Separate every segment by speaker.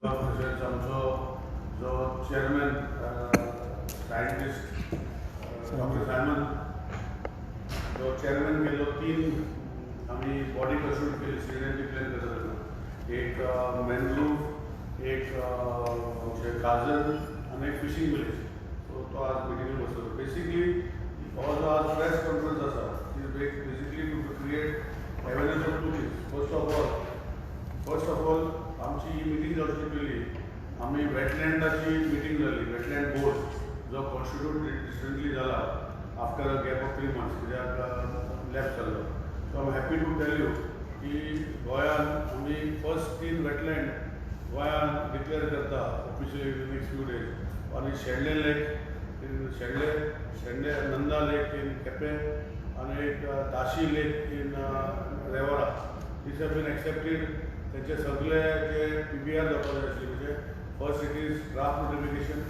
Speaker 1: तशेंच आमचो जो चेअरमॅन सायंटिस्ट डॉक्टर सायमन जो चेअरमॅन केल्लो 3 आमी बॉडी कशूट केली सिनेरी प्लॅन करता एक मॅनग्रूव एक गाजर आनी एक फिशींग विलेज. सो तो आज मिटिंगेक बसलो. बेसिकली हो जो आज प्रेस कॉन्फरन्स आसा is basically to create awareness of 2 things. First of all आमची ही मिटींग जावची पयली आमी वेटलँडाची मिटींग जाली. वेटलँड बोर्ड जो कॉन्स्टिट्यूट रिसंटली जाला after a gap of 3 months कित्याक लॅफ्ट जाल्लो. So I am happy to tell you की गोंयान आमी फर्स्ट 3 वेटलँड गोंयान डिक्लेअर करता officially in next few days. आनी Shende lake in Shende Nanda lake in Quepem आनी एक दाशी लेक इन रेवारा. These have been accepted. त्याचे सगळे जे PBR जावपाक जाय आसले म्हणजे first it is draft notification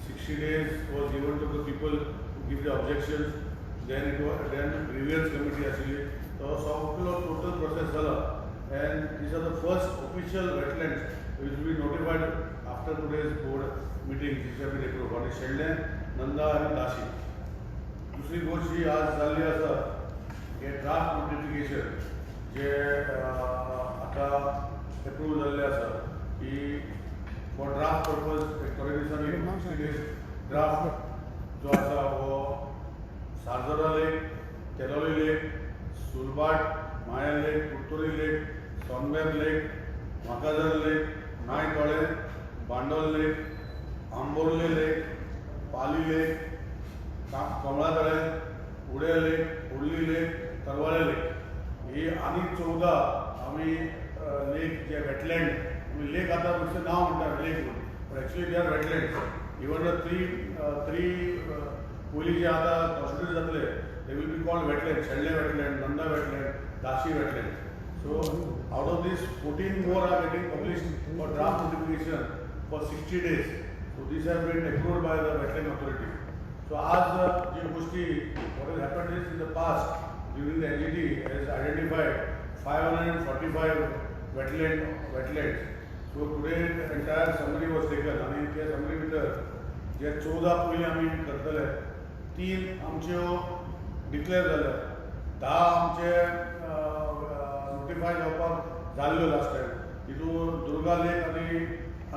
Speaker 1: 60 days was given to the people to give the objections. Then grievance committee आशिल्ली. तो सगळो टोटल प्रोसेस जाला and these are the first official wetlands which be notified after today's board meeting these have been approved. आनी शेंडे नंदा आनी दाशी. दुसरी गोष्ट जी आज जाल्ली आसा हे ड्राफ्ट नोटिफिकेशन जे आता एप्रूव जाल्ले आसा की फॉर ड्राफ्ट पर्पज एक थोड्या दिसांनी 60 days ड्राफ्ट जो आसा हो Sarzora lake, Teloli lake, Sulabat, Maya lake, Curtorim lake, Sonbeer lake, Mhakajar lake, Naitole, Bandol lake, Amborle lake, Pali lake, Kamalatale, Ude lake, Urli lake, Tarvale lake ही आनी 14 आमी लेक जे वेटलँड आमी लेक आतां नुस्तें नांव म्हणटा लेक म्हणून but actually they are wetlands. Even the three पयलीं जे आतां कॉन्स्टिट्यूट जातले they will be called wetland. Shende wetland, Nanda wetland, Dashi wetland. So out of these 14 more are getting published for draft notification for 60 days. So these have been approved by the wetland authority. So आज जी गोष्टी what is happened is in the past during the NGT has identified 545 wetlands. So today the entire summary was taken and त्या summary भितर जे 14 पयलीं आमी करतले 3 आमच्यो declare जाल्या, 10 आमचे नोटिफाय जावपाक जाल्ल्यो लास्ट टायम. तितून दुर्गा लेक आनी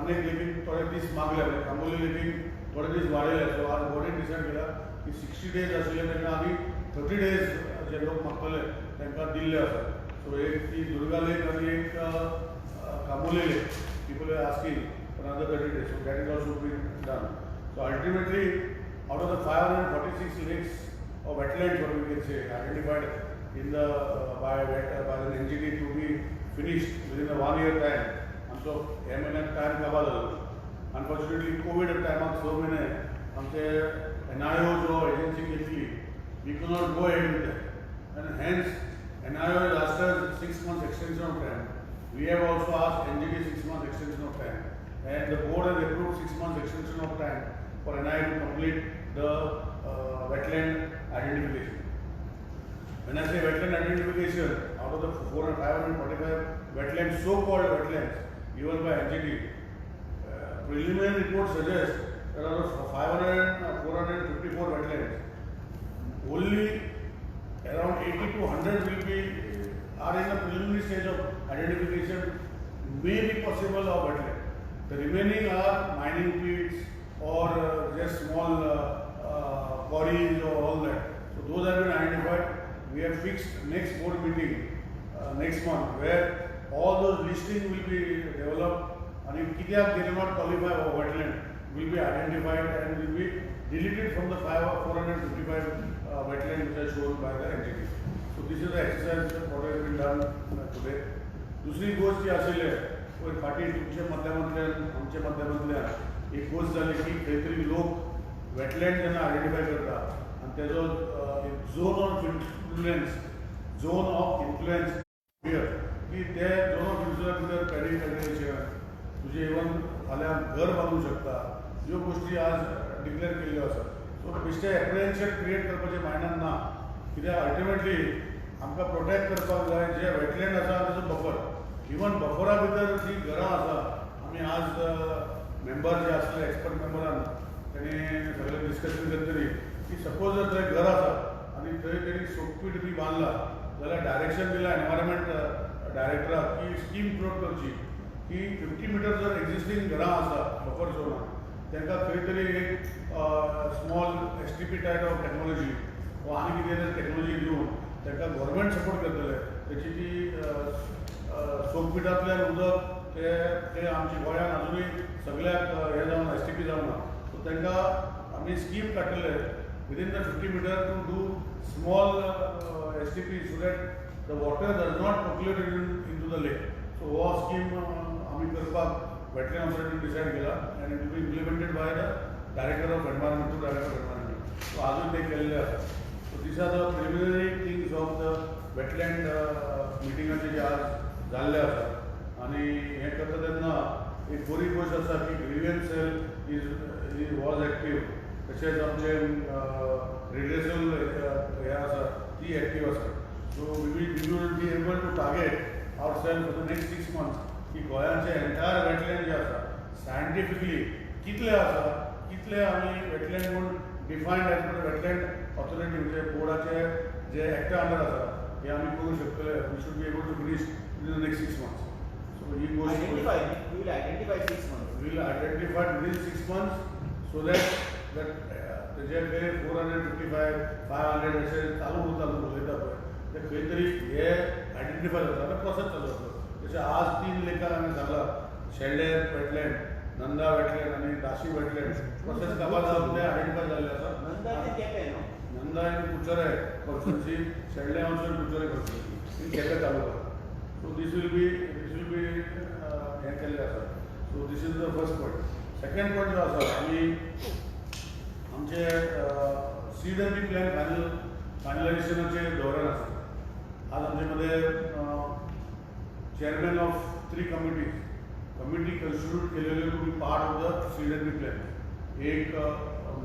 Speaker 1: अनेक लेकीक थोडे दीस मागले. कांबोली लेकीक थोडे दीस वाडयले. सो आज बोर्डीन डिसायड केला की 60 days आशिल्ले तेन्ना आमी 30 days जे लोक मागतले तांकां दिल्ले आसा. सो एक ती दुर्गा लेक आनी एक Kamboli lake people are asking for another 30 days. So that is also been done. So ultimately out of the 546 lakes or wetlands what we can say identified in the by the NGT to be finished within a 1 year time. आमचो हे म्हयन्याक time काबार जालो. Unfortunately Covid टायमाक 6 म्हयने आमचे NIO जो agency घेतली we could not go ahead with that. And hence, NIO has asked us 6 months extension of time. We have also asked NGT 6 months extension of time. And the board has approved 6 months extension of time for NIO to complete the wetland identification. When I say wetland identification, out of the 545 wetlands, so-called wetlands given by NGT, preliminary report suggests there are 454 wetlands. Only around 80 to 100 will be are in the preliminary stage of identification, may be possible of wetland. The remaining are mining pits or just small quarries or all that. So those have been identified. We have fixed next board meeting next month where all those listing will be developed and if kityak they do not qualify for wetland will be identified and will be deleted from the 455 wetland which are shown by the NGT. So this is the exercise what has been done today. दुसरी गोष्ट जी आशिल्ले पळय फाटीं तुमच्या माध्यमांतल्यान आमच्या माध्यमांतल्यान एक गोष्ट जाली की खंय तरी लोक वेटलँड जेन्ना आयडेंटिफाय करता आनी तेजो झोन ऑफ इन्फ्लुएन्स हियर की ते झोन ऑफ इन्फ्लुएन्स भितर पेडिशन तुजें इवन फाल्यां घर बांदूंक शकता. ह्यो गोश्टी आज डिक्लेअर केल्ल्यो आसा. सो बेश्टे एप्रिहेन्शन क्रिएट करपाचें मायंडान ना कित्याक अल्टिमेटली आमकां प्रोटेक्ट करपाक जाय जे वेटलँड आसा तेजो बफर. इवन बफरा भितर जी घरां आसा आमी आज मेंबर जे असले एक्सपर्ट मेंबरान त्यांनी सगळे डिस्कशन करतली की सपोज जर थंय घर आसा आनी थंय तेणी सोकपीट बी बांदला जाल्यार डायरेक्शन दिला एनवायरमेंट डायरेक्टराक की स्कीम फ्लोट करची की 50 मीटर जर एक्झिस्टिंग घरां आसा बफर झोनात तांकां खंय तरी एक small STP type of technology वा आनी कितें टेक्नॉलॉजी दिवन तांकां गव्हर्मेंट सपोर्ट करतले त्याची ती सोकपीटांतल्यान उदक ते आमच्या गोंयांत अजुनूय सगळ्याक हे जावन STP जावना सो तांकां आमी स्कीम काडटले within the 50 metre to do small STP so that the water does not percolate in to the lake so हो स्कीम आमी करपाक वेटलँड ऑथॉरिटीन डिसायड केला आनी it be implemented by the director of environment to director of environment so अजून ते केल्ले आसा so these are the preliminary things of the wetland मिटिंगाचे जे आज जाल्ले आसा आनी हें करता तेन्ना एक बरी गोश्ट आसा की ग्रीवियन्स सेल वॉज एक्टीव तशेंच आमचे रिड्रेसल हे आसा ती एक्टीव आसा so we will be able to target our self for the next 6 months की गोंयांचे एंटायर वेटलँड जे आसा सायंटिफिकली कितले आसा कितले आमी वेटलँड म्हणून defined as per wetland authority म्हणजे बोर्डाचे जे एक्टा अंडर आसा हे आमी करूं शकतले we should be able to finish in the next 6 months so ही गोष्ट
Speaker 2: we will identify 6 months.
Speaker 1: We will identify within 6 months so that जे काही 455, 500 असे चालू उलयता पळय ते खंय तरी हे आयडेंटिफाय जाता प्रोसेस चालू आसा जशें आज 3 लेखार आमी सांगला शेल्डेर वेटलँड नंदा वेटलँड आनी दाशी वेटलँड प्रोसेस काबार जावन ते आयडेंटिफाय जाल्ले आसा
Speaker 2: नंदा ते केपें न्हू
Speaker 1: नंदा आनी Curchorem constituency Shelde also Curchorem constituency in Quepem taluka so these will be हें केल्लें आसा so this is the first point second point जो आसा आमी आमचे सीड एंड बी प्लॅन फायनलायझेशनाचे धोरण आसा आज आमचे मध्ये चेअरमॅन ऑफ 3 कमिटी कन्स्टिट्यूट केलेले to be part of the seed and B plan एक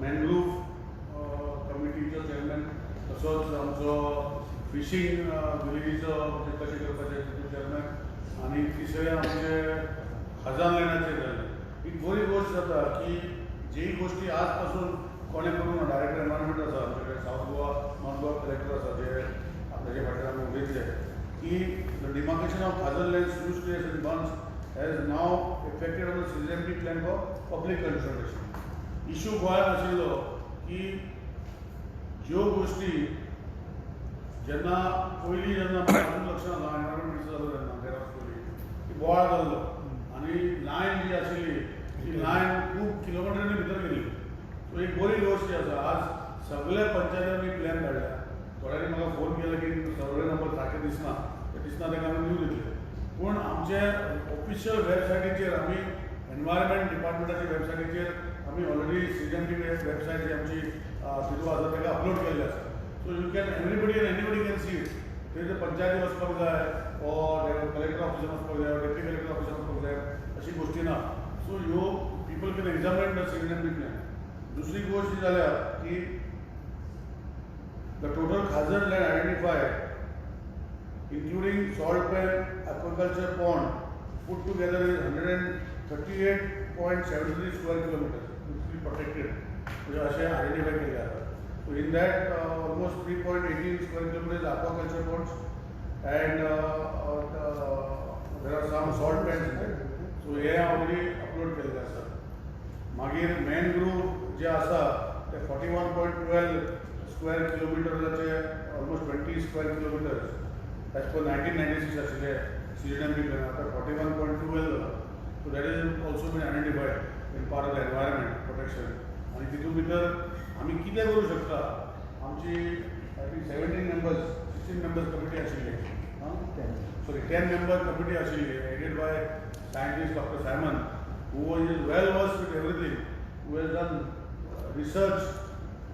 Speaker 1: मॅनग्रोव कमिटीचो चेअरमॅन तसोच आमचो फिशींग विलेजीचो कशें करपाचें तितून चेअरमॅन आनी तिसरे आमचे खजान लँडाचे जाले ही बरी गोश्ट जाता की जे गोष्टी आज पासून कोणें करूं ना डायरेक्टर एनवायरमेंट आसा आमचे South Goa North Goa collector आसा जे आपल्याचे फाटल्यान आमी उलयतले की the demarcation of khazan land sluice place and bunds has now effected on the season plan for public consultation issue गोंयांत आशिल्लो की ज्यो गोष्टी जेन्ना पयलीं जेन्ना अजून लक्ष ना एनवायरमेंट मिनिस्टर जालो तेन्ना तेरा पयलीं ती बोवाळ जाल्लो आनी लायन जी आशिल्ली ती लायन खूब किलोमिटरांनी भितर गेली सो एक बरी गोश्ट जी आसा आज सगळे पंचायतांनी प्लॅन काडल्या थोड्यांनी म्हाका फोन केलो की सर्वे नंबर सारके दिसना ते दिसना ताका आमी न्यू दितले पूण आमचे ऑफिशियल वेबसायटीचेर आमी एनवायरमेंट डिपार्टमेंटाच्या वेबसायटीचेर आमी ऑलरेडी सीजन वेबसायट जी आमची तितून आसा ताका अपलोड केल्ले आसा so you can everybody and anybody can see it थंय पंचायती वचपाक जाय ऑर कलेक्टर ऑफिसान वचपाक जाय डेप्युटी कलेक्टर ऑफिसान वचपाक जाय अशी गोष्टी ना सो ह्यो people can examine the season plan दुसरी गोष्ट जी जाल्या की the total khazan land identified including salt pan, aquaculture pond, put together is 138.73 square kilometers, which will be protected. So, असे identify केले आहेत. So, in that almost 3.18 square kilometers aquaculture ponds, and there are some salt pans in that. So, hey already upload केले असतात. मागीर mangrove जे आसा ते 41.12 square kilometers almost 20 square kilometers. As per 1996 actually, CGMP after 41.12, so that is also been identified in part of the environment protection. आणि तिथून भितर आम्ही किती करू शकता आमची I think 17 members, 16 members committee आशिल्ली, sorry 10 member committee आशिल्ली, headed by scientist Dr. Simon, who is well versed with everything, who has done research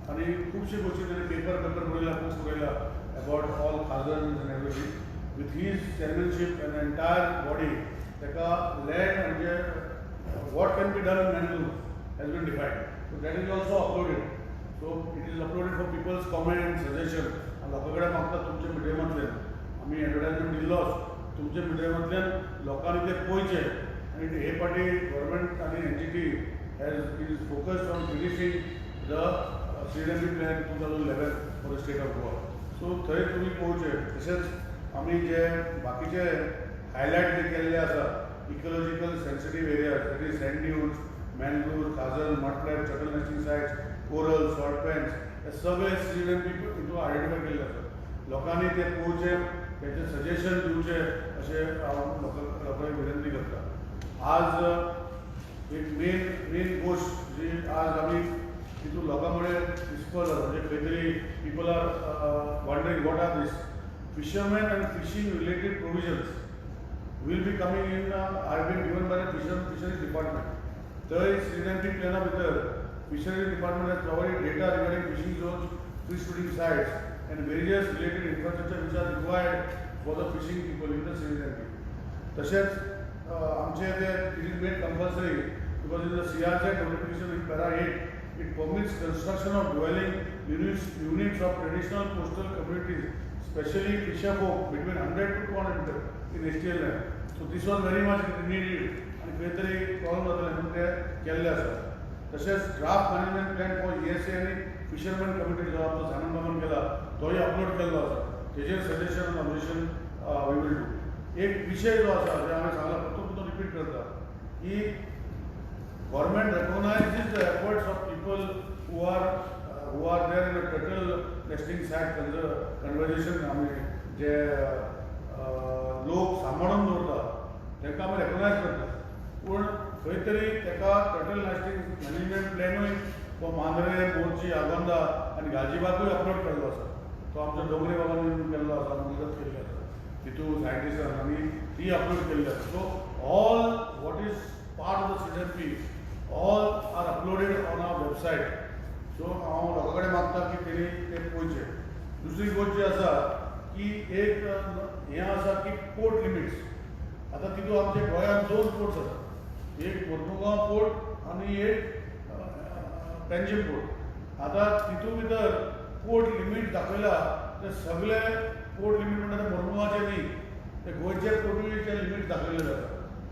Speaker 1: आणि खूपशी गोष्टी त्यांनी पेपर बरयला, बुक्स बरयला about all hazards and everything. With his chairmanship and the entire body, the land and what can be done in mangrove has been defined. So that is also uploaded. So it is uploaded for people's comment and suggestion. And लोकांकडे मागतात तुमच्या मिडियमांतल्यान आम्ही ॲडव्हर्टायजमेंट दिल्लो तुमच्या मिडियमांतल्यान लोकांनी ते पळोवचे and hey party government आणि NGT is focused on finishing the CNMP plan 2011 for the state of Goa. So थंय तुम्ही पोवचे. तशेंच आमी जे बाकीचे हायलायट जे केल्ले आसा ecological sensitive areas, that is sand dunes, mangrove, khazan, mudflats, turtle nesting sites, coral, salt pans, हे सगळे CNMP हितून identify केल्ले आसा. लोकांनी ते पोवचे, त्याचे सजेशन दिवचे अशें हांव लोकांक विनंती करता. आज एक मेन गोष्ट जी आज आमी तितून लोकां कडेन डिस्कस जाता, म्हणजे खंय तरी people are wondering what are this fishermen and fishing related provisions will be coming in, have been given by the fisheries department. Third, CNMP plan भितर fisheries department has provided data regarding fishing zones, fish feeding sites and various related infrastructure which are required for the fishing people in the CNMP. तशेंच आमचे ते it is made compulsory because in the CRZ notification in para 8 it permits construction of dwelling units of traditional coastal communities, especially fisher folk between 100 to 200 meters in STL land. So this was very much needed and खंय तरी problem जातले म्हणून ते केल्ले आसा. तशेंच draft management plan for ESA आनी fisherman committee जो आमचो सामान बामान केला तोय अपलोड केल्लो आसा. तेजेर suggestion objection we will do. एक विषय जो आसा जे हांवें सांगला परतून रिपीट करता की government recognizes the efforts of people who are there in a turtle nesting site conservation आमी जे लोक सांबाळून दवरता तांकां आमी रेकग्नायज करता. पूण खंय तरी ताका टर्टल नेस्टिंग मॅनेजमेंट प्लॅनूय तो मांद्रे, मोर्ची, आगोंदा आनी गालजिबागूय अपलोड केल्लो आसा. तो आमच्या डोंगरे बाबांनी केल्लो आसा, मदत केल्ली आसा तितून सायंटिस्टान आनी ती अपलोड केल्ली आसा. So all what is part of the CNMP all are uploaded on our website. So हांव लोकां कडेन मागता की तेणी ते पळोवचे. दुसरी गोष्ट जी आसा की एक हें आसा की पोर्ट लिमिट्स. आतां तितून आमचे गोंयांत 2 पोर्ट्स आसा. एक मुर्मुगांव पोर्ट आनी एक पेंजीम पोर्ट. आतां तितून भितर पोर्ट लिमीट दाखयला ते सगळे पोर्ट लिमीट म्हणटा ते मुर्मुगांवचे न्ही, ते गोंयचे पोर्टूचे लिमीट दाखयले जाता.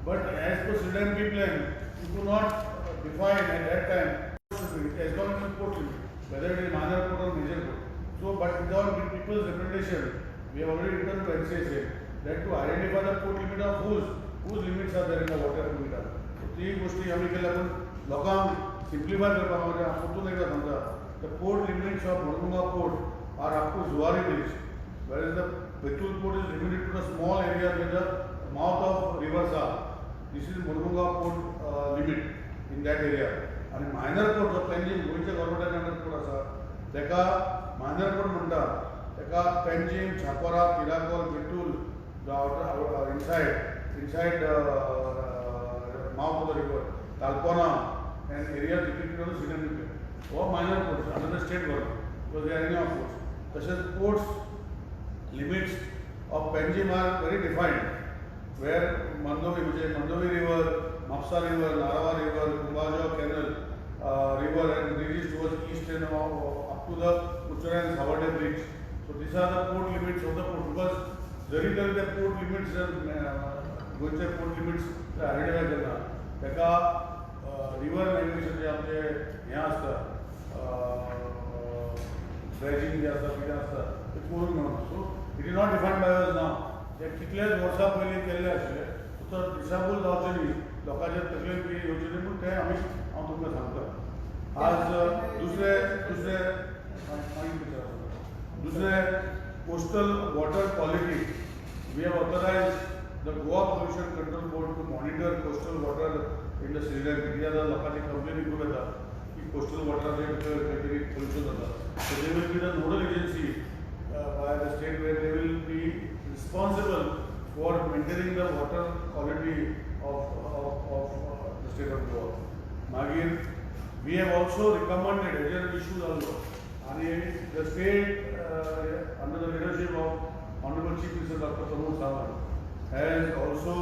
Speaker 1: But as per CNMP plan you do not define at that time as long as port limit, whether it is minor port or major port. So, but without people's representation, we have already written to NCSA that to identify the port limit of whose limits are there in the water limit. So, ती गोष्टी आम्ही केल्या पण लोकांक simplify करपाक म्हणजे परतून एकदा सांगता the port limits of Mormunga port are up to Zuari Bridge, whereas the Betul port is limited to the small area where the mouth of rivers are. This is Mormunga port limit in that area. आणि minor port जो पेंजीम गोंयच्या गव्हर्मेंटान under port आसा ताका minor port म्हणटा. ताका Panjim, Chapora, Tiracol, Betul inside mouth of the river, Talpona and area depicted on the CNMP plan. Or minor ports under the state government because they are any of ports. Such ports limits of Penjim are very defined, where Mandovi river, Mapsa river, Narawa river, Kumbajo canal river and reaches towards east and up to the Uchara and Savade bridge. So these are the port limits of the port because जरी तर the port limits गोंयचे port limits identify करना ताका river navigation जे आमचे हें आसता dredging जे आसता कितें आसता तें करूंक मेळना. So it is not defined by us नाव. ते कितलेच वर्सां पयलीं केल्ले आशिल्ले. तो दिसाबूल जावचे न्ही, लोकांचे तकलेन बी येवचे न्ही पूण तें हांव तुमकां सांगता. आज दुसरे coastal water quality. We have authorized the Goa Pollution Control Board to monitor coastal water in the CNMP. कित्याक लोकांची कंप्लेन खूब येता की कोस्टल वॉटराचे भितर खंय तरी पोल्यूशन जाता. So they will be the nodal agency by the state where they will be responsible for maintaining the water quality of the state of Goa. Magir, we have also recommended agent issues also. And the state under the leadership of Honorable Chief Minister Dr. Pramod Sawant has also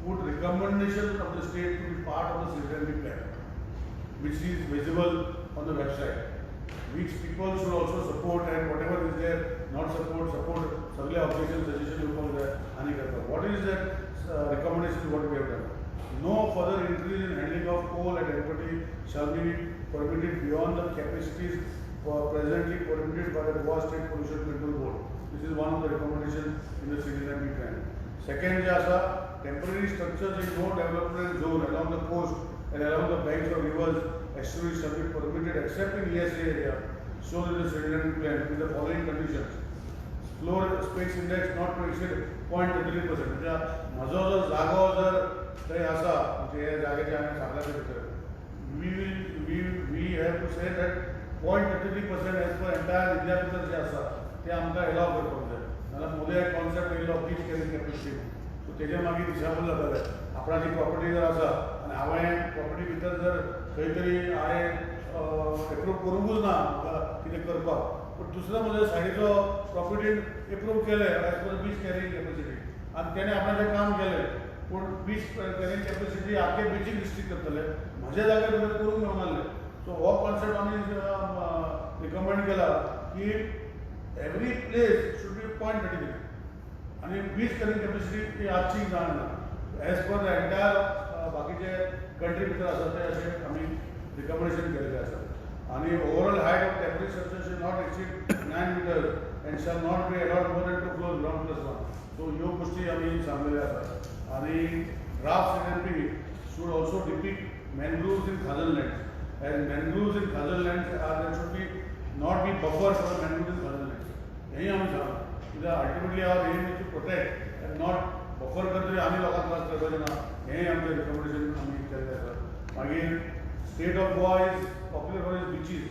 Speaker 1: put recommendations of the state to be part of the CNMP plan, which is visible on the website, which people should also support, and whatever is there, not support, sagle objection, suggestion you call there, ani karta. What is that recommendation what we have done? No further increase in handling of coal at Empati shall be permitted beyond the capacities presently permitted by the Goa State Pollution Control Board. This is one of the recommendations in the CDMP plan. Second, temporary structures in no development zone along the coast and along the banks of rivers, estuaries shall be permitted except in ESA area shown in the CDMP plan with the following conditions. Floor space index not to exceed 0.33%. म्हणजे माझो जर जागो जर काही असा म्हणजे या जागेचे आम्ही सांगल्याच्या भितर we have to say that 0.33% as per entire विद्यापीठ जे आसा ते आमकां एलाव करपाक जाय. नाल्यार मोदे एक कॉन्सेप्ट येयलो बीच कॅरिंग कॅपॅसिटी सो तेजे मागीर दिशाभूल जाताले. आपणाची प्रॉपर्टी जर आसा आनी हांवें प्रॉपर्टी भितर जर खंय तरी हांवें एप्रूव करूंकूच ना म्हाका कितें करपाक पण दुसऱ्या म्हज्या सायडीचो प्रॉपर्टीन एप्रूव केलें एज पर बीच कॅरिंग कॅपॅसिटी आनी तेणें आपणाचें काम केलें पूण बीच कॅरिंग कॅपॅसिटी आख्खे बीचीक रिस्ट्रिक्ट करतले म्हज्या जाग्यार तुवें करूंक मेळनासलें. सो हो कॉन्सेप्ट आमी रिकमेंड केला की एवरी प्लेस शूड बी 0.33 आनी बीच कॅरिंग कॅपॅसिटी ही आजची जाणना एज पर द एंटायर बाकीचे कंट्री भितर आसा ते अशें आमी रिकमेंडेशन केलेलें आसा. आणि overall height of temporary structure should not exceed 9 meters and shall not be allowed more than 2 floors ground plus 1. So ह्यो गोष्टी आम्ही सांगलेल्या आसात. आणि draft CNP should also depict mangroves in khazal lands. As mangroves in khazal lands there should be not be buffer for mangroves in khazal lands. यही आम्ही सांगतो. कित्याक ultimately our aim is to protect and not buffer करतरी आम्ही लोकांक त्रास करपाचे ना. हें आमचें रिकमेंडेशन आम्ही केल्लें आसा. मागीर state of Goa is popular for its beaches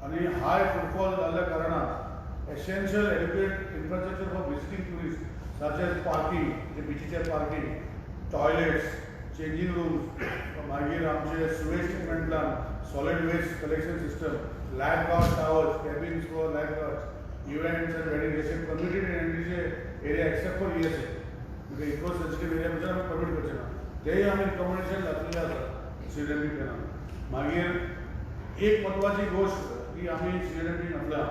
Speaker 1: and high footfall जाल्ल्या कारणान essential adequate infrastructure for visiting tourists such as parking, the beaches parking, toilets, changing rooms, मागीर आमचे sewage treatment plant, solid waste collection system, lifeguard towers, cabins for lifeguards, events and wedding reception permitted in NDJ area except for ESA. because eco sensitive area भितर आमी permit करचे ना. तेही आमी recommendation घातलेले आसा CDMP प्लॅनान. मागीर एक महत्वाची गोष्ट की आम्ही CDMP म्हटला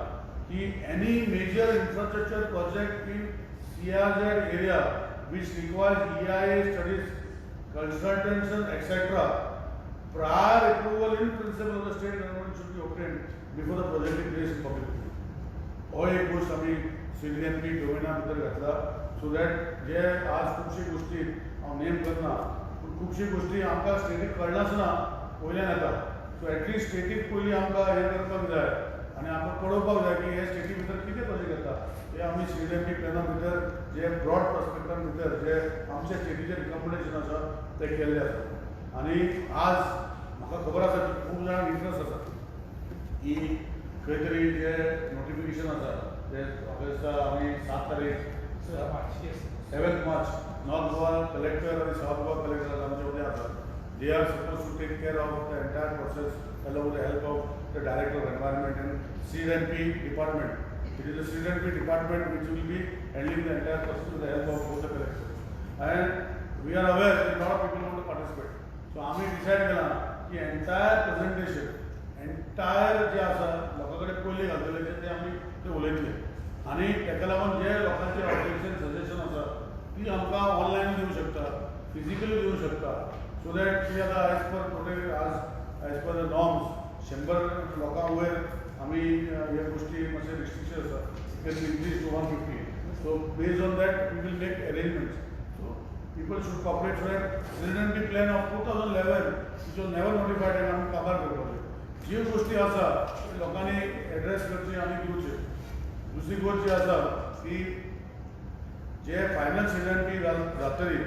Speaker 1: की any major infrastructure project in CRZ area which requires EIA studies, consultation, etc. prior approval in principle of the state government should be obtained before the project is placed in public. हो एक गोष्ट आम्ही CDMP डोमेना भितर घातला so that जे आज खुबशी गोष्टी हांव नेम करना पूण खुबशी गोष्टी आमकां स्टेटीक कळनासतना वयल्यान येता. सो एटलिस्ट स्टेटीक पयलीं आमकां हें करपाक जाय आनी आमकां कळोवपाक जाय की हे स्टेटी भितर कितें प्रोजेक्ट येता हे आमी CDMP प्लॅना भितर जे ब्रॉड पर्सपेक्टान भितर जे आमचे स्टेटीचे रिकमेंडेशन आसा ते केल्ले आसा. आनी आज म्हाका खबर आसा की खूब जाणांक इंट्रस्ट आसा की खंय तरी जे नोटिफिकेशन आसा जे ऑगस्टा आमी 7 तारीख 7 मार्च नॉर्थ गोवा कलेक्टर आनी साउथ गोवा कलेक्टर आमचे उद्या आसा. They are supposed to take care of the entire process along with the help of the Director of Environment and CDMP department. It is the CDMP department which will be handling the entire process with the help of both the collectors. And we are aware that a lot of people want to participate. So आम्ही decide केला की entire presentation, entire जे आसा लोकांकडे पयलीं घालतले ते आमी ते उलयतले आनी तेका लागून जे लोकांचे ऑब्जेक्शन सजेशन आसा ती आमकां ऑनलायन दिवं शकता, फिजिकली दिवं शकता. सो दॅट ती आता as per total as per the norms 100 लोकां वयर आमी ह्या गोष्टी मातशे रिस्ट्रिक्शन आसा can increase to 150. So based on that we will make arrangements. So people should cooperate for CDMP plan of 2011 which was never notified आनी आमी काबार करपाचे. ज्यो गोष्टी आसा लोकांनी एड्रेस करची आनी दिवचे. दुसरी गोष्ट जी आसा की जे फायनल CDMP जातरी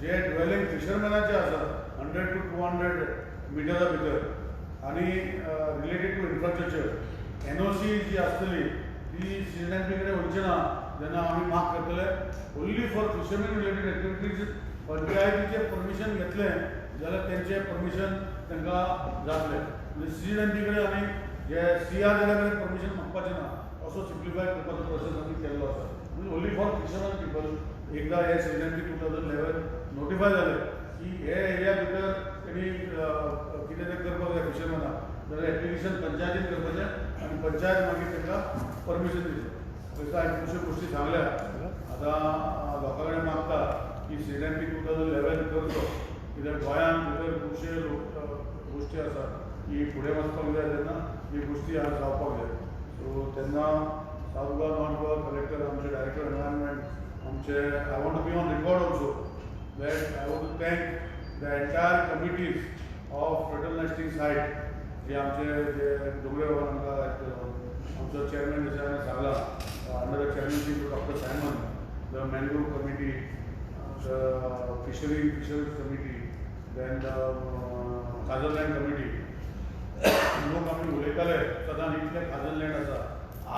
Speaker 1: जे ड्वेलिंग फिशरमॅनाचे आसा 100 to 200 मिटरा भितर आनी रिलेटेड टू इन्फ्रास्ट्रक्चर NOC जी आसतली ती CDMP कडेन वयची ना जेन्ना आमी माग करतले. Only for fisherman related activities पंचायतीचे परमिशन घेतलें जाल्यार तेंचे परमिशन तांकां जातलें. म्हणजे CDMP कडेन आनी जे CRZ कडेन परमिशन मागपाचें ना असो सिम्प्लिफाय करपाचो प्रोसेस आमी केल्लो आसा. म्हणजे ओन्ली फॉर फिशरमॅन पीपल. एकदा हे CDMP 2011 नोटिफाय जाले की हे एरिया भितर तेणी कितें तें करपाक जाय फिशरमॅनाक जाल्यार एप्लिकेशन पंचायतीन करपाचें आनी पंचायत मागीर तांकां परमिशन दितलो. तशें हांवें खुबश्यो गोश्टी सांगल्या. आतां लोकां कडेन मागता की CDMP 2011 करचो कित्याक गोंयांत भितर खुबशे गोश्टी आसा की फुडें वचपाक जाय तेन्ना ही गोश्टी जावपाक जाय. सो तेन्ना South Goa, North Goa collector, आमचे डायरेक्टर एनवायरमेंट, आमचे I want to be on record also that I want to thank the entire committees of Federal Nesting Site. जे आमचे डोंगरे आमचो चेअरमॅन जशें सांगला under the chairmanship of doctor Simon, the mangrove committee, the fisheries committee, then the khazan land committee. लोक आमी उलयताले सदांच इतले काजल लँड आसा.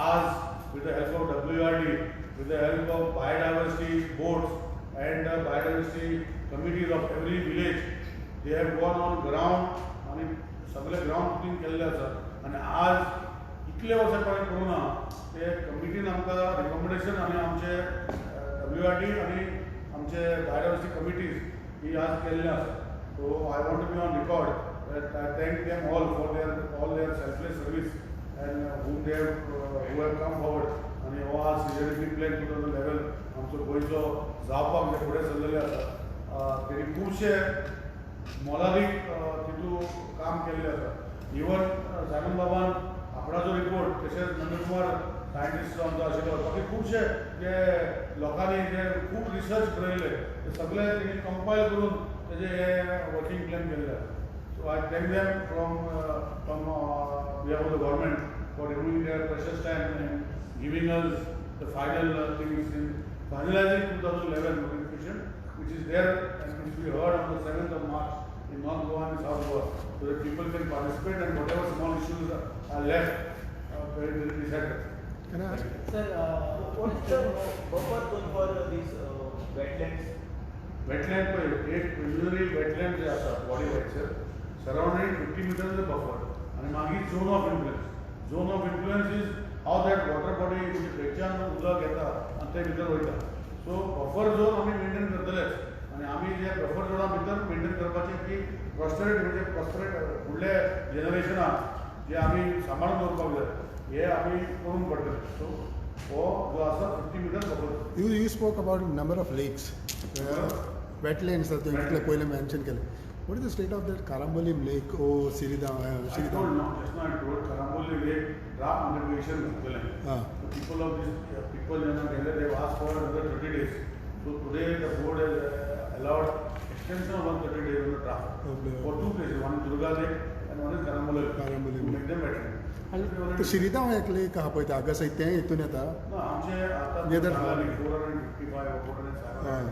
Speaker 1: आज with the help of WRD, with the help of biodiversity boards and the biodiversity committees of every village, they have gone on ground आणि सगळे ground clean केल्ले आसा. आनी आज इतले वर्सां पर्यंत करूना ते कमिटीन आमकां रिकमेंडेशन आनी आमचे WRD आनी आमचे बायोडायवर्सिटी कमिटीज ही आज केल्ले आसा. So I want to be on record that I thank them all for all their selfless service and who have come forward. आणि हो आज सिजनरी प्लॅन 2011 आमचो गोंयचो जावपाक जे फुडें सरलेले आसा तेणी खुबशे मोलादीक तितून काम केल्लें आसा. इवन सायमन बाबान आपणाचो रिपोर्ट तशेंच नंदकुमार सायंटिस्ट जो आमचो आशिल्लो बाकी खुबशे जे लोकांनी जे खूब रिसर्च करयले ते सगळे तेणी कंपायल करून तेजे हे वर्किंग प्लॅन केल्ले आसा. So I thank them from behalf of the government for removing their precious time and giving us the final things in finalizing 2011 notification, which is there and which we heard on the 7th of March in North Goa and South Goa, so that people can participate and whatever small issues are left, very decided.
Speaker 3: Can I ask?
Speaker 2: Sir, what is the buffer zone for these wetlands?
Speaker 1: Wetland पर एक usually wetland जे आसा body wide sir, surrounding 50 meters is a buffer, आणि मागीर zone of influence. Zone of influence is how that water body म्हणजे थंयच्यान उदक येता आनी ते भितर वयता. सो बफर झोन आमी मेंटेन करतलेच आनी आमी जे बफर झोना भितर मेंटेन करपाचें की प्रॉस्पेरिटी म्हणजे प्रॉस्पेरेट फुडले जनरेशनाक जे आमी सांबाळून दवरपाक जाय हे आमी करूंक पडटलें. सो हो जो आसा 50 metre buffer.
Speaker 3: You spoke about number of lakes, wetlands that you पहिले mention केले. What is the state of that Karamboli Lake or Siridam?
Speaker 1: I told now, just now I told Karamboli Lake draft notification घातलेलें. The people of this people they have asked for another 30 days. So today the board has allowed extension of 130 days on the draft for two places. One is Durga Lake and one is Karamboli Lake. To make them better.
Speaker 3: तो श्रीराम एक lake आहा पळय हांगा सय तें हितून येता.
Speaker 1: No, आमचे आता 455 or 407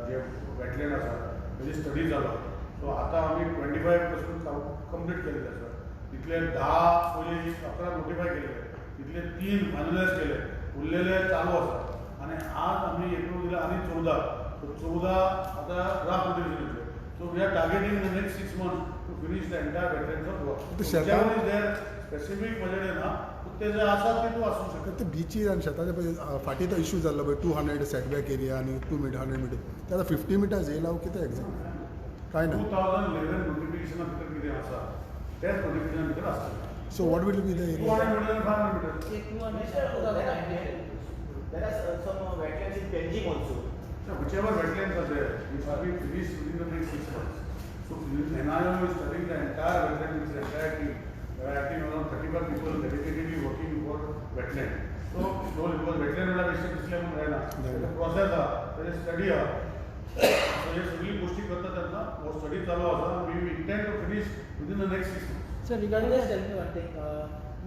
Speaker 1: जे wetland आसा तेजी स्टडी चालू. सो आता आमी 25% कंप्लीट केलेले आसा. तितले 10 पयलीं 11 नोटिफाय केलेले, तितले 3 फायनलायज केले, उरलेले चालू आसा. आनी आज आमी एप्रूव दिला आनी 14. सो 14 आता ड्राफ्ट नोटिफिकेशन दिले. So we are targeting in the next 6 months to finish the entire wetlands of Goa. Whichever is there specific budget आहे ना ते जे आसा ते तूं आसूं शकता.
Speaker 3: ते बिचीज आनी शेताचे पळय फाटीं तो इश्यू जाल्लो पळय 200 सेटबॅक एरिया आनी 100 मिटर ते आतां 50 मिटर्स येयला कितें एक्झॅक्ट काय ना.
Speaker 1: 2011 नोटिफिकेशना भितर कितें आसा तेच नोटिफिकेशना भितर आसता.
Speaker 3: So what will be the
Speaker 1: 200 meters and 500 meters.
Speaker 2: There are some wetlands in Penjing also.
Speaker 1: So whichever wetlands are there, which are being finished within the next 6 months. So NIO is studying the entire wetland in its entirety. There are acting around 35 people dedicatedly working for wetland. So slowly because wetland वाला विषय पिछले हम रहना. The process है, there is study है. So ये सगळी गोष्टी करता त्यांना वो study चालू आसा. We intend to finish within the next 6 months.
Speaker 4: Sir, regarding this, tell me one thing.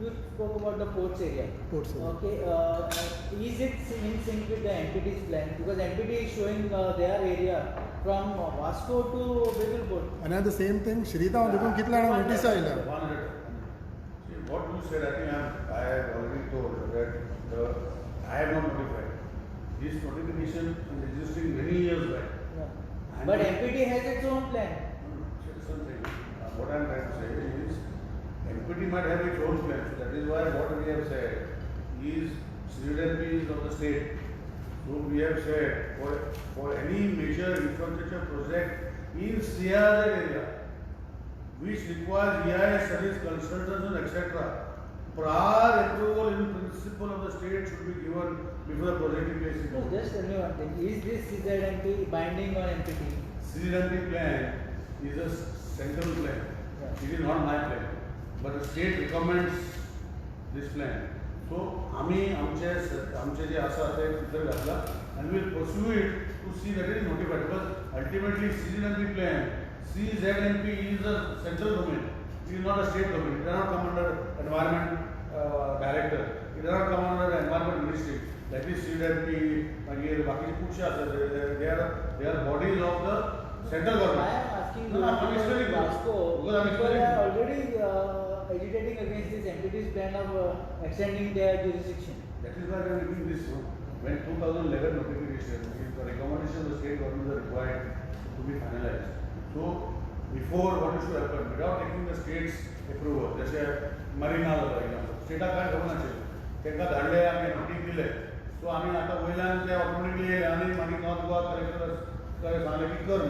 Speaker 4: You spoke about the ports area.
Speaker 3: Ports area.
Speaker 4: Okay. Is it in sync with the NPT's plan? Because NPT is showing their area from Vasco to Bibilpur.
Speaker 3: आनी आतां same thing Shriram देखून कितले जाणां notice आयल्या.
Speaker 1: 100. See what you said. I think I have already told that I have not notified. This notification is existing many years back.
Speaker 4: Yeah. But NPT has its own plan.
Speaker 1: Something. What I am trying to say is NPT might have its own plan. That is why what we have said is CDMP is of the state. So we have said for any major infrastructure project in CRZ area which requires EIS studies, consultants, etc. Prior approval in principle of the state should be given before the project is
Speaker 4: So just tell me one thing. Is this CZMP binding on NPT?
Speaker 1: CZMP plan is a central plan.
Speaker 4: Yeah.
Speaker 1: It is not my plan, but the state recommends this plan. So आम्ही आमचे जे आसा ते भितर घातला and we will pursue it to see that it is notified, because ultimately CZMP plan, CZMP is a central domain. It is not a state domain. It does not come under environment director. It does not come under environment ministry. Like this CZMP, again, बाकीचे कुछ आसा, they are bodies of the central government.
Speaker 4: I am asking
Speaker 1: No,
Speaker 4: you,
Speaker 1: no, I'm
Speaker 4: because
Speaker 1: explaining.
Speaker 4: Vasco,
Speaker 1: Because I'm
Speaker 4: people
Speaker 1: explaining.
Speaker 4: are already agitating against this entity's plan of extending their jurisdiction.
Speaker 1: That is why we are making this. When 2011 notification, the recommendation of the state government are required to be finalized. So before what should happen, without taking the state's approval, जैसे Marina for example, strata काय government त्यांना धाडले आम्ही notice दिले. So आम्ही आता वयल्यान ते automatically आणि मागीर नॉर्थ गोवा कलेक्टर सांगले की कर.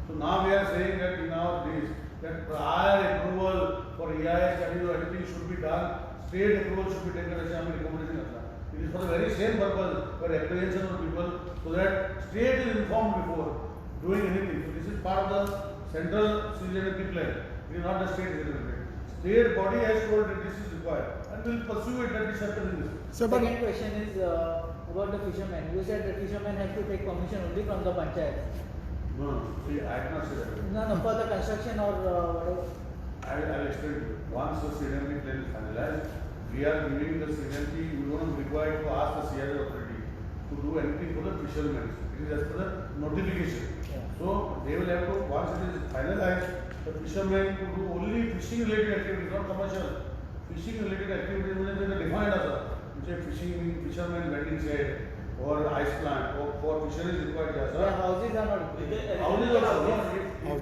Speaker 1: So now we are saying that now this that prior approval for EIS and everything should be done. State approval should be taken as a recommendation. It is for the very same purpose, for apprehension of people, so that state is informed before doing anything. So this is part of the central CZMP plan. It is not the state CZMP plan. State body has told that this is required, and will pursue it that this happens in this.
Speaker 3: So, but
Speaker 4: Second question is about the fishermen. You said that fishermen have to take permission only from the panchayat.
Speaker 1: No, see, I cannot say that.
Speaker 4: No, for the construction or whatever.
Speaker 1: I will explain to you. Once the CZMP plan is finalized, we are giving the CZMP, we don't require to ask the CRA authority to do anything for the fishermen. It is as per the notification.
Speaker 4: Yeah.
Speaker 1: So they will have to, once it is finalized, the fishermen to do only fishing related activities, not commercial. Fishing related activities when they defined as a fishing, fishermen wedding set or ice plant or for fisheries required.
Speaker 4: Their houses are not.
Speaker 1: Houses also, no,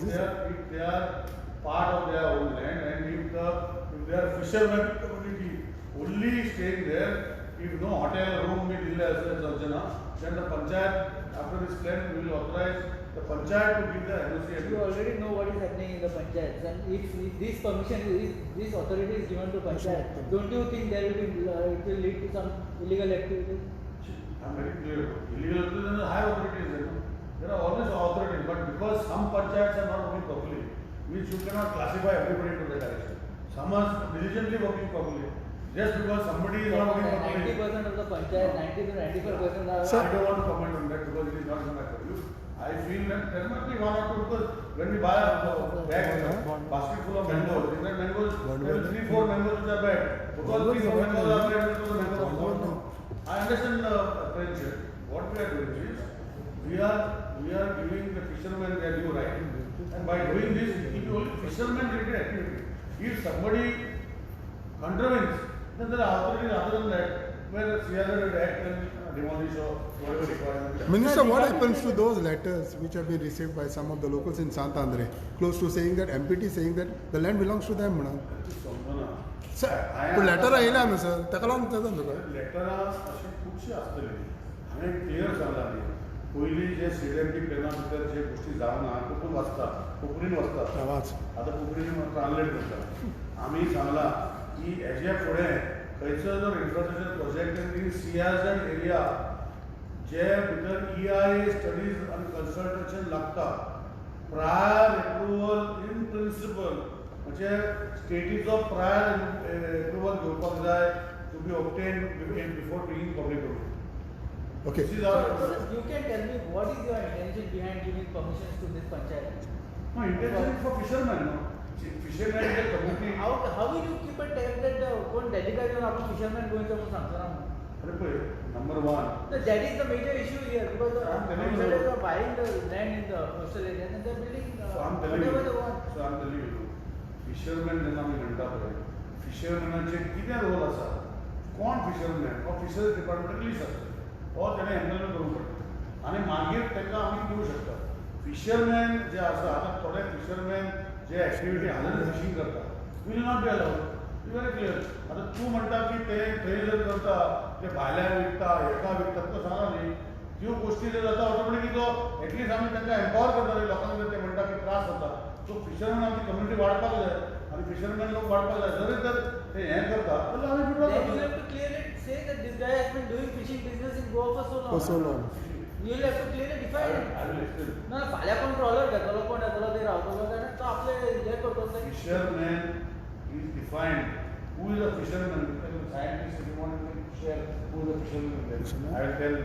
Speaker 1: if they are part of their own land, and if they are fishermen community only staying there, if no hotel room may be there as Arjuna, then the panchayat after this plan will authorize the panchayat to give the NOC.
Speaker 4: You already know what is happening in the panchayats, and if this permission, this authority is given to panchayat, don't you think there will be it will lead to some illegal activity?
Speaker 1: I'm very clear. Illegal activities and high authorities. There are always authorities, but because some panchayats are not working properly, which you cannot classify everybody into that direction. Some are diligently working properly. Just because somebody is not working properly.
Speaker 4: 90% of the panchayat, 90 to 95% are.
Speaker 1: I don't want to comment on that because it is not in my purview. I feel that there must be one or two, because when we buy a bag, basket full of mangoes, in that mangoes, there will be 3-4 mangoes which are bad. Because 3-4 mangoes are bad, because the mangoes are bad. I understand the apprehension. What we are doing is, we are giving the fishermen their due right. And by doing this, it will be fishermen related activity. If somebody contravenes, then there are authorities other than that, where CRA will act and demolish or whatever requirement.
Speaker 3: Minister, what happens to those letters which have been received by some of the locals in Sant Andre, close to saying that MPT saying that the land belongs to them, man? Sir, letter आयला आमी sir, ताका लागून तें जालें तुका.
Speaker 1: लेटरां अशी खुबशी आसतली. हांवें क्लियर सांगलां न्ही. पयलीं जे CZMP प्लॅना भितर जे गोश्टी जावना, कोंकणी वाचता, कोंकणीन वाचता.
Speaker 3: आवाज.
Speaker 1: आतां कोंकणीन ट्रान्सलेट करता. आमी सांगलां की हेजे फुडें खंयचो जर infrastructure project in CRZ area जे भितर EIA स्टडीज आनी कन्सल्टेशन लागता, प्रायर एप्रुवल इन प्रिंसिपल म्हणजे स्टेटीचो प्रायर एप्रुवल घेवपाक जाय to be obtain before taking public domain.
Speaker 3: Okay.
Speaker 1: This is our
Speaker 4: You can tell me what is your intention behind giving permissions to this panchayat?
Speaker 1: no intention is for fishermen. No, fishermen is a community.
Speaker 4: How will you keep a tab that कोण Delhi का येऊन आपण fishermen गोयंचा म्हणून सांगतो ना?
Speaker 1: अरे पळय, number one.
Speaker 4: That is the major issue here, because
Speaker 1: I'm telling you.
Speaker 4: outsiders are buying the land in the coastal area and they are building
Speaker 1: So I'm telling
Speaker 4: whatever
Speaker 1: you.
Speaker 4: they want.
Speaker 1: So I'm telling you. Fisherman जेन्ना आमी म्हणटा पळय, फिशरमॅनाचे कितें role आसा? कोण fisherman? हो fisheries डिपार्टमेंटाक list आसता. हो तेणें हँडल करूंक पडटा. आनी मागीर ताका आमी दिवंक शकता. फिशरमॅन जे आसा, आतां थोडे फिशरमॅन जे एक्टिविटी हाजर फिशींग करता, will not be allowed. Very clear. आतां तूं म्हणटा की ते थंय जर करता, ते भायल्याक विकता, हेका विकता, तुका सांगला न्ही, ह्यो गोश्टी जर जाता ऑटोमॅटिकली तो एटलीस्ट आमी तांकां एम्पावर करता लोकांक जर ते म्हणटा की त्रास जाता. सो फिशरमॅन आमची कम्युनिटी वाडपाक जाय आनी फिशरमॅन लोक वाडपाक जाय. जर तर ते हें करता जाल्यार आमी
Speaker 4: Then you
Speaker 1: withdraw
Speaker 4: have to clearly say that this guy has been doing fishing business in Goa for so long.
Speaker 3: For so long.
Speaker 4: You will have to clearly define it.
Speaker 1: I will explain.
Speaker 4: ना फाल्यां कोण trawler घेतलो कोण येतलो ते रावतलो काय तो आपले हे करतो ते
Speaker 1: Fisherman is defined. Who is a fisherman? Scientist, if you want to share who is a fisherman,
Speaker 3: Fisherman?
Speaker 1: I will tell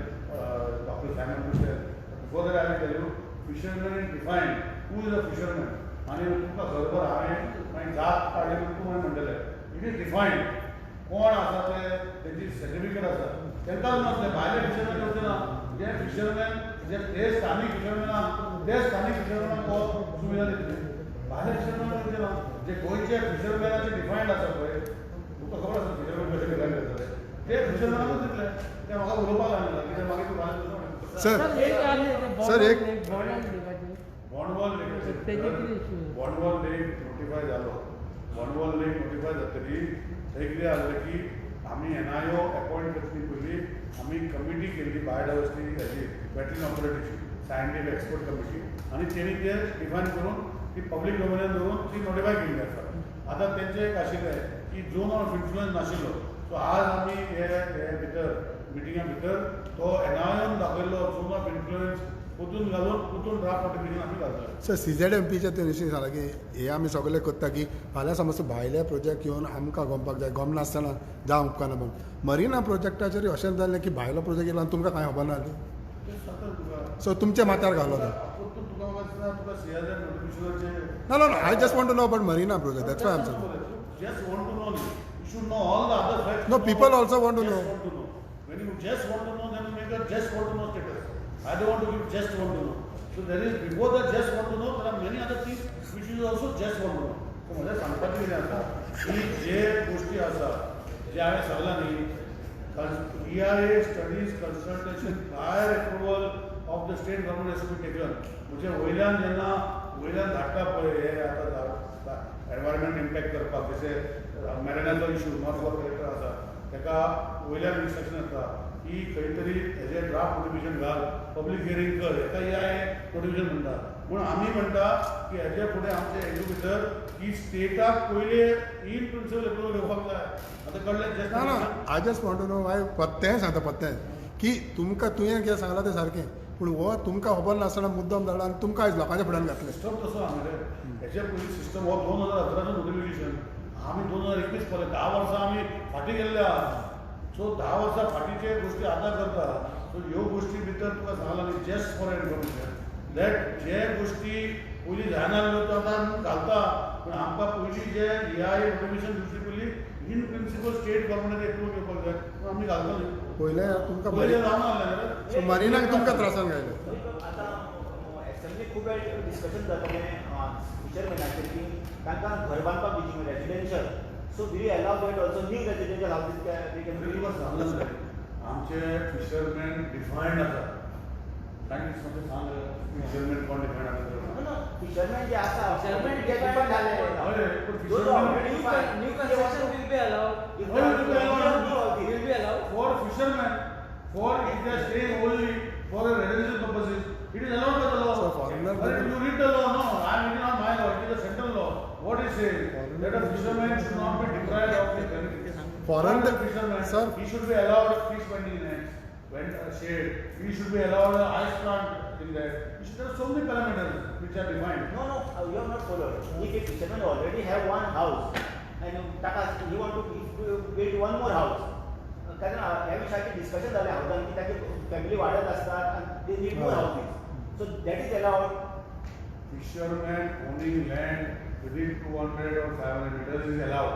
Speaker 1: Dr. Simon to share. But before that, I will tell you, fisherman is defined. Who is a fisherman? आणि तुमका खबर हांवें मागीर जात काडली म्हणून तूं मागीर म्हणटलें इट इज डिफायन्ड कोण आसा ते तेंची सर्टिफिकेट आसा तेंकाच नसले भायले फिशरमॅन येवचे ना जे फिशरमॅन ते स्थानीक फिशरमॅन आहा ते स्थानीक फिशरमॅनाक हो सुविधा दितले भायले फिशरमॅन येवचे ना जे गोंयचे फिशरमॅनाचे डिफायन्ड आसा पळय तुका खबर आसा फिशरमॅन कशे डिफायन करतले ते फिशरमॅनाकूच दितले ते म्हाका उलोवपाक लागले कित्याक मागीर तूं भायर
Speaker 3: सर एक
Speaker 1: बॉन्डवॉल लेक नोटिफाय जालो बॉन्डवॉल लेक नोटिफाय जातकीर थंय कितें जालें की आमी NIO अपॉयंट करतली पयलीं आमी कमिटी केल्ली बायोडायवर्सिटी हेची वेटलँड ऑथॉरिटीची सायंटिफीक एक्सपर्ट कमिटी आनी तेणी ते डिफायन करून ती पब्लीक डोमेनान दवरून ती नोटिफाय केल्ली आसा आतां तेंचें एक आशिल्लें की झोन ऑफ इन्फ्लुयन्स नाशिल्लो सो आज आमी हे भितर मिटिंगा भितर तो NIOन दाखयल्लो झोन ऑफ इन्फ्लुयन्स उतून घालून उतून ड्राफ्ट नोटिफिकेशन आमी घालतले
Speaker 3: सर CZMPच्या ते निश्चित सांगला की हे आमी सगळे करता की फाल्यां समज भायले प्रोजेक्ट येवन आमकां गमपाक जाय गम नासतना जावं उपकारना म्हणून मरिना प्रोजेक्टाचेर अशें जाल्लें की भायलो प्रोजेक्ट येयलो आनी तुमकां कांय खबर ना सो तुमच्या माथ्यार घालो तो
Speaker 1: तुका CRZ नोटिफिकेशनाचे
Speaker 3: No, I just want to know about Marina project. That's why I'm saying.
Speaker 1: Just want to know. You should know all the other facts.
Speaker 3: No, people also want to
Speaker 1: Just
Speaker 3: know.
Speaker 1: want to know. When you just want to know, then you make a just want to know status. I don't want to give just want to know. So there is before the just want to know, there are many other things which you also just want to know. So मला सांगपाक कितें आसा की जे गोष्टी आसा जे हांवें सांगला न्ही EIA studies consultation prior approval of the state government has to be taken. म्हणजे वयल्यान धाडटा पळय हे आतां एनवायरमेंट इम्पॅक्ट करपाक जशें मॅरिनाचो इशू नॉर्थ गोवा कलेक्टर आसा तेका वयल्यान इन्स्ट्रक्शन येता की खंय तरी हेजें ड्राफ्ट नोटिफिकेशन घाल पब्लीक हियरींग कर हेका EIA नोटिफिकेशन म्हणटा पूण आमी म्हणटा की हेजे फुडें आमचे हेजे भितर की स्टेटाक पयले इन प्रिन्सिपल एप्रुवल घेवपाक जाय आतां कळ्ळें
Speaker 3: No, I just want to know why पत्तें सांगता पत्तें की तुमकां तुवें कितें सांगलां तें सारकें पूण हो तुमकां खबर नासतना मुद्दम धाडला आनी तुमकां आयज लोकांच्या फुड्यान घातलें
Speaker 1: सिस्टम तसो हांगा हेचे पयलीं सिस्टम हो 2017चो नोटिफिकेशन आमी 2021 पर्यंत 10 वर्सां आमी फाटीं गेल्ले आहा सो 10 वर्सां फाटीचे गोश्टी आतां करता सो ह्यो गोश्टी भितर तुका सांगला न्ही जस्ट फॉर इन्फॉर्मेशन दॅट जे गोश्टी पयलीं जायनाल्यो त्यो आतां घालता पूण आमकां पयलीं जे EIA नोटिफिकेशन दिवचे पयलीं इन प्रिन्सिपल स्टेट गव्हर्मेंटाचे एप्रूव घेवपाक जाय पूण आमी घालता न्ही
Speaker 3: पयलें तुमकां
Speaker 1: पयलीं जावना आहलें
Speaker 3: सो मरिनाक तुमकां त्रासान घायले
Speaker 2: आता असेंब्ली खूप वेळ डिस्कशन जातालें फिशरमॅनाचेर की तांकां घर बांदपाक दिवची रेजिडेन्शियल सो वी अलाव that also new residential houses
Speaker 1: बिलकुल सांगलां सर आमचे फिशरमॅन डिफायन्ड आसा सायन्टिस्ट मध्ये सांग फिशरमॅन कोण डिफायन्ड आसा
Speaker 2: फिशरमॅन जे आसा
Speaker 4: Fishermen
Speaker 2: ते डिफायन झाले
Speaker 1: हय पण
Speaker 4: New construction will be allowed. Will be allowed.
Speaker 1: for fishermen for if they are staying only for a residential purposes it is allowed by the law.
Speaker 3: So foreigner
Speaker 1: but if you read the law, no, I am reading on my law, it is a central law. What is saying that a fisherman should not be deprived of his benefits.
Speaker 3: Foreign
Speaker 1: fisherman,
Speaker 3: sir.
Speaker 1: he should be allowed fish vending nets, when shade, he should be allowed an ice plant in that. There are so many parameters which are defined.
Speaker 2: No, you have not followed. If a fisherman already have one house and he want to build one more house, कारण ह्या विशयाचे discussion झाले हाऊसान की ताची family वाढत असतात आणि they need more houses so that is allowed
Speaker 1: Fishermen owning land within 200 or 500 meters is allowed,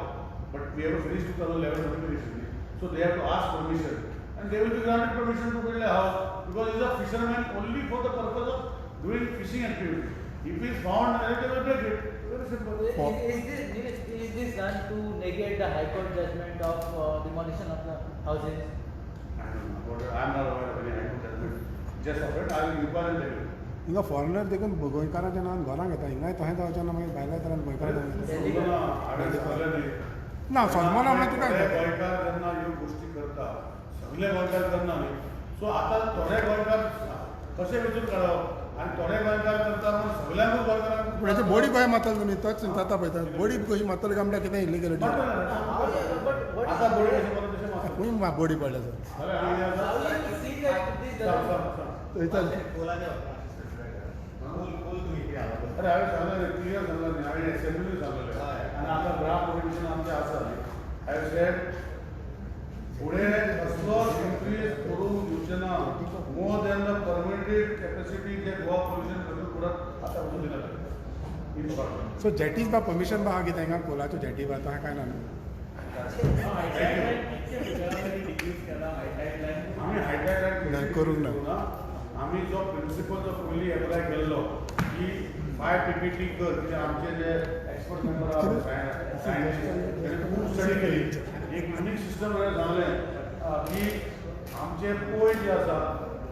Speaker 1: but we have to finish 2011 notification. So they have to ask permission, and they will be granted permission to build a house because he is a fisherman only for the purpose of doing fishing activity. If he is found, they will break it. Very simple.
Speaker 4: Is this done to negate the High Court judgment of demolition of the houses?
Speaker 1: I don't know. I am not aware of any high court judgment. Just of it, I will inquire and tell you.
Speaker 3: हिंगा foreigner देखून गोंयकारांच्या नांवान घरां घेता हिंगाय तहें जावचें ना मागीर भायल्या तरान गोंयकारां ना सलमाना मागीर तुका
Speaker 1: गोंयकार जेन्ना ह्यो गोश्टी करता सगळे गोंयकार करना न्ही सो आतां थोडे गोंयकार कशे वेचून काडप आनी थोडे गोंयकार करता म्हूण सगळ्यांकूच गोंयकारांक
Speaker 3: पूण हेचे बॉडी खंय मारतले तुमी तोच जाता पळयता बॉडी कशी मारतले काय म्हणल्यार कितें इलिगलिटी
Speaker 1: आतां बोडी कशी मारता तशें मारता
Speaker 3: खंय बॉडी पडल्या सर
Speaker 1: अरे हांगा
Speaker 4: How do you see that this
Speaker 3: थंयच्यान
Speaker 2: पोलाच्या पूल तुम्ही इकडे आला
Speaker 1: अरे हांवें सांगलें क्लियर सांगलें न्ही हांवें एसेंब्लीन सांगलेलें
Speaker 2: हय.
Speaker 1: आनी आतां ड्राफ्ट परमिशन आमचें आसा हांवें सेड फुडें असलो इन्क्रीज करूंक दिवचे ना more than the permitted capacity जे गोवा पोल्युशन कंट्रोल बोर्डान आतां वचून दिला इम्पॉर्टंट
Speaker 3: सो जेटीज बा परमिशन बा कितें हिंगा कोलाच्यो जेटी बा तशें काय ना न्हू
Speaker 1: आम्ही हायड्रायड
Speaker 3: नाही, करूंक ना.
Speaker 1: आम्ही जो प्रिन्सिपल जो पयलीं एप्लाय केल्लो की 5 PPT कर म्हणजे आमचे जे एक्सपर्ट मेंबर आहा ताणें खूब स्टडी केली एक युनीक सिस्टम सांगलें की आमचे पोय जे आसा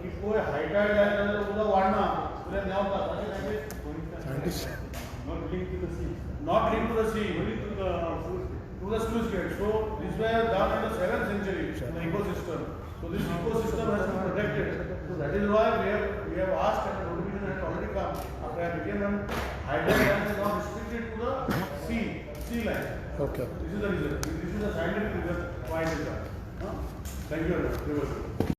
Speaker 1: की पोय हायटायड जायत जाल्यार उदक वाडना उदक देंवता
Speaker 3: scientist
Speaker 1: not linked to the sea, only to the sluice gate. So this were done in the 7th century, the ecosystem. So this ecosystem has to be protected. So that is why we have asked and the notification has already come. After I became an hydro line is not restricted to the sea line.
Speaker 3: Okay
Speaker 1: This is the reason. This is the scientific reason why it is done. Thank you very much.